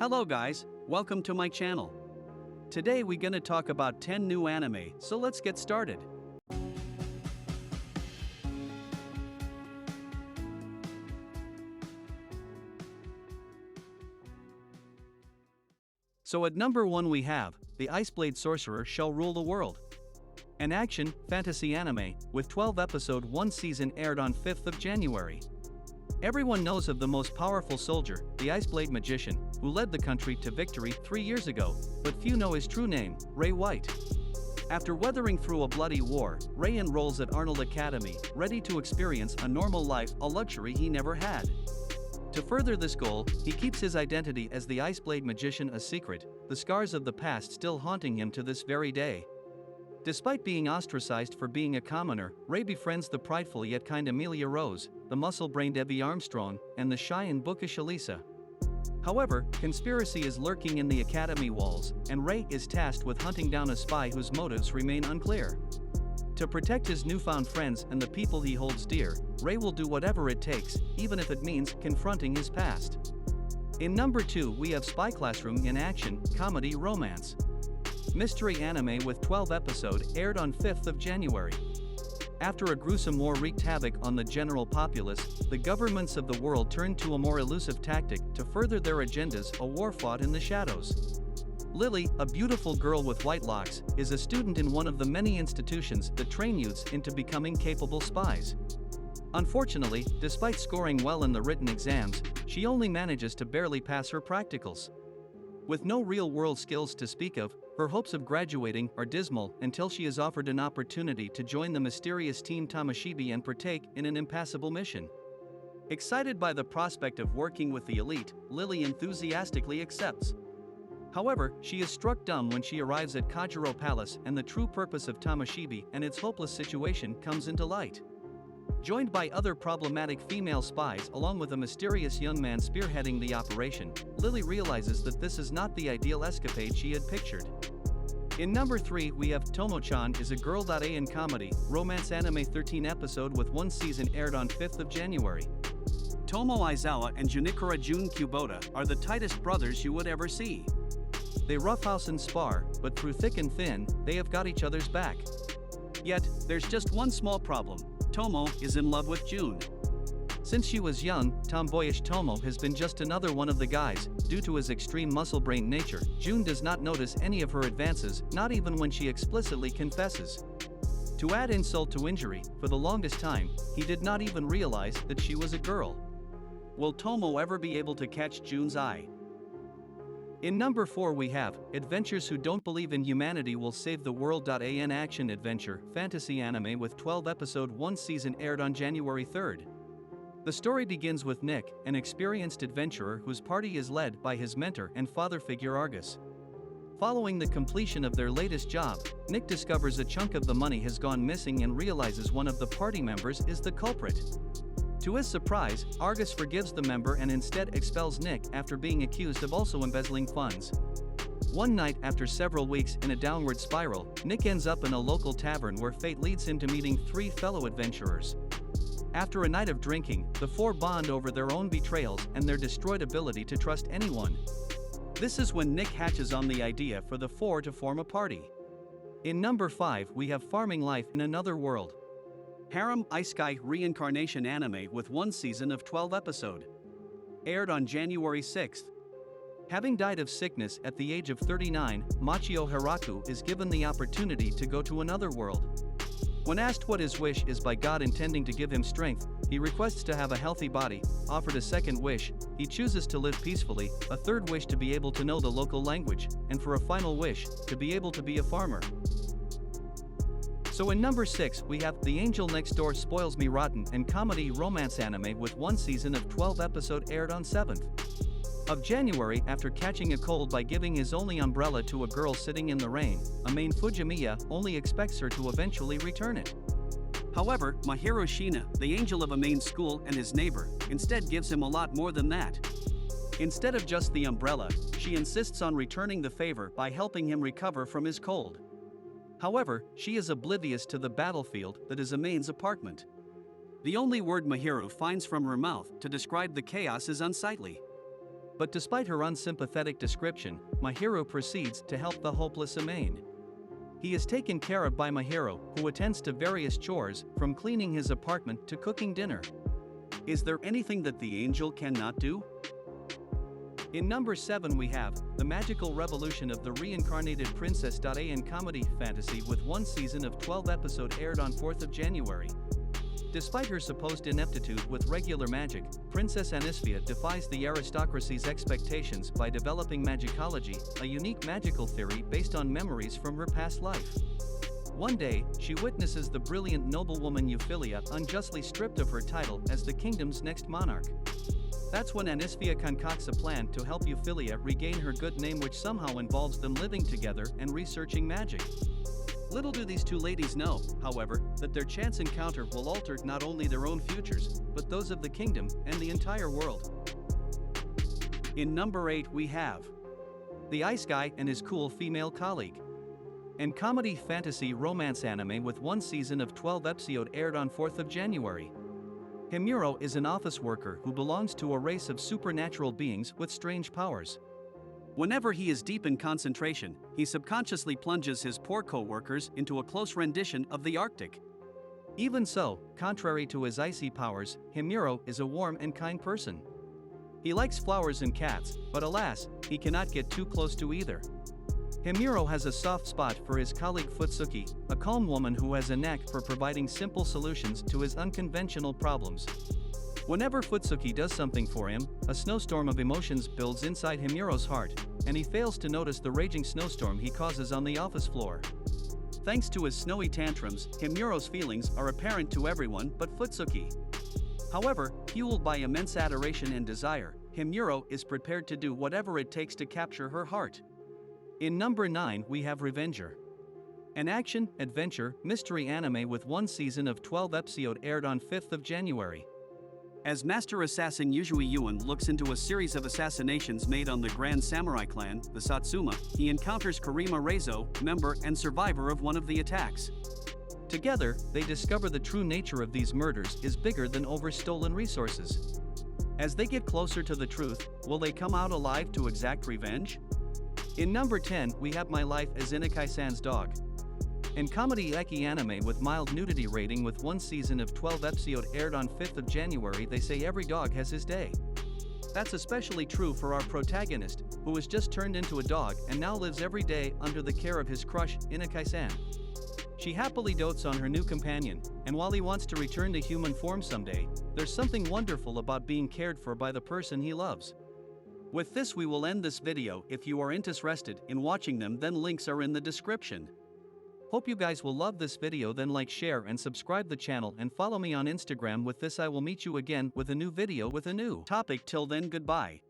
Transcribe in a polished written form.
Hello guys, welcome to my channel. Today we gonna talk about 10 new anime, so let's get started. So at number 1 we have, The Iceblade Sorcerer Shall Rule the World. An action, fantasy anime, with 12 episodes, 1 season aired on 5th of January. Everyone knows of the most powerful soldier, the Iceblade Magician, who led the country to victory 3 years ago, but few know his true name, Ray White. After weathering through a bloody war, Ray enrolls at Arnold Academy, ready to experience a normal life, a luxury he never had. To further this goal, he keeps his identity as the Iceblade Magician a secret, the scars of the past still haunting him to this very day. Despite being ostracized for being a commoner, Ray befriends the prideful yet kind Amelia Rose, the muscle-brained Evie Armstrong, and the shy and bookish Elisa. However, conspiracy is lurking in the academy walls, and Ray is tasked with hunting down a spy whose motives remain unclear. To protect his newfound friends and the people he holds dear, Ray will do whatever it takes, even if it means confronting his past. In number 2 we have Spy Classroom in action, comedy, romance. Mystery anime with 12 episodes aired on 5th of January. After a gruesome war wreaked havoc on the general populace, the governments of the world turned to a more elusive tactic to further their agendas, a war fought in the shadows. Lily, a beautiful girl with white locks, is a student in one of the many institutions that train youths into becoming capable spies. Unfortunately, despite scoring well in the written exams, she only manages to barely pass her practicals. With no real-world skills to speak of, her hopes of graduating are dismal until she is offered an opportunity to join the mysterious Team Tamashebe and partake in an impassable mission. Excited by the prospect of working with the elite, Lily enthusiastically accepts. However, she is struck dumb when she arrives at Kajiro Palace and the true purpose of Tamashebe and its hopeless situation comes into light. Joined by other problematic female spies along with a mysterious young man spearheading the operation, Lily realizes that this is not the ideal escapade she had pictured. In number 3 we have Tomo-chan is a girl.an comedy, romance anime 13 episode with 1 season aired on 5th of January. Tomo Aizawa and Junikura Jun Kubota are the tightest brothers you would ever see. They roughhouse and spar, but through thick and thin, they have got each other's back. Yet, there's just one small problem. Tomo is in love with June. Since she was young, tomboyish Tomo has been just another one of the guys. Due to his extreme muscle-brained nature, June does not notice any of her advances, not even when she explicitly confesses. To add insult to injury, for the longest time, he did not even realize that she was a girl. Will Tomo ever be able to catch June's eye? In number 4 we have, Adventures Who Don't Believe in Humanity Will Save the World.an action adventure, fantasy anime with 12 episode 1 season aired on January 3rd. The story begins with Nick, an experienced adventurer whose party is led by his mentor and father figure Argus. Following the completion of their latest job, Nick discovers a chunk of the money has gone missing and realizes one of the party members is the culprit. To his surprise, Argus forgives the member and instead expels Nick after being accused of also embezzling funds. One night after several weeks in a downward spiral, Nick ends up in a local tavern where fate leads him to meeting 3 fellow adventurers. After a night of drinking, the 4 bond over their own betrayals and their destroyed ability to trust anyone. This is when Nick hatches on the idea for the 4 to form a party. In number 5 we have Farming Life in Another World. Harem Isekai reincarnation anime with 1 season of 12 episode. Aired on January 6th. Having died of sickness at the age of 39, Machio Hiraku is given the opportunity to go to another world. When asked what his wish is by God intending to give him strength, he requests to have a healthy body. Offered a second wish, he chooses to live peacefully, a third wish to be able to know the local language, and for a final wish, to be able to be a farmer. So in number 6 we have The Angel Next Door Spoils Me Rotten and comedy romance anime with 1 season of 12 episode aired on 7th of January. After catching a cold by giving his only umbrella to a girl sitting in the rain, Amain Fujimiya only expects her to eventually return it. However, Mahiro Shina, the angel of Amain's school and his neighbor, instead gives him a lot more than that. Instead of just the umbrella, she insists on returning the favor by helping him recover from his cold. However, she is oblivious to the battlefield that is Amain's apartment. The only word Mahiro finds from her mouth to describe the chaos is unsightly. But despite her unsympathetic description, my hero proceeds to help the hopeless Amain. He is taken care of by my hero, who attends to various chores, from cleaning his apartment to cooking dinner. Is there anything that the angel cannot do? In number 7 we have The Magical Revolution of the Reincarnated Princess. A comedy fantasy with one season of 12 episodes aired on 4th of January. Despite her supposed ineptitude with regular magic, Princess Anisfia defies the aristocracy's expectations by developing magicology, a unique magical theory based on memories from her past life. One day, she witnesses the brilliant noblewoman Euphilia unjustly stripped of her title as the kingdom's next monarch. That's when Anisfia concocts a plan to help Euphilia regain her good name, which somehow involves them living together and researching magic. Little do these two ladies know, however, that their chance encounter will alter not only their own futures, but those of the kingdom and the entire world. In number 8 we have The Ice Guy and His Cool Female Colleague. An comedy fantasy romance anime with one season of 12 episodes aired on 4th of January. Himuro is an office worker who belongs to a race of supernatural beings with strange powers. Whenever he is deep in concentration, he subconsciously plunges his poor co-workers into a close rendition of the Arctic. Even so, contrary to his icy powers, Himuro is a warm and kind person. He likes flowers and cats, but alas, he cannot get too close to either. Himuro has a soft spot for his colleague Futsuki, a calm woman who has a knack for providing simple solutions to his unconventional problems. Whenever Futsuki does something for him, a snowstorm of emotions builds inside Himuro's heart, and he fails to notice the raging snowstorm he causes on the office floor. Thanks to his snowy tantrums, Himuro's feelings are apparent to everyone but Futsuki. However, fueled by immense adoration and desire, Himuro is prepared to do whatever it takes to capture her heart. In number 9 we have Revenger. An action, adventure, mystery anime with one season of 12 episodes aired on 5th of January. As Master Assassin Yuzui Yuan looks into a series of assassinations made on the Grand Samurai clan, the Satsuma, he encounters Karima Reizo, member and survivor of one of the attacks. Together, they discover the true nature of these murders is bigger than overstolen resources. As they get closer to the truth, will they come out alive to exact revenge? In number 10 we have My Life as Inukai-san's Dog. An comedy eki anime with mild nudity rating with one season of 12 episodes aired on 5th of January. They say every dog has his day. That's especially true for our protagonist, who has just turned into a dog and now lives every day under the care of his crush, Inukai-san. She happily dotes on her new companion, and while he wants to return to human form someday, there's something wonderful about being cared for by the person he loves. With this we will end this video. If you are interested in watching them, then links are in the description. Hope you guys will love this video, then like, share and subscribe the channel and follow me on Instagram. With this I will meet you again with a new video with a new topic. Till then, goodbye.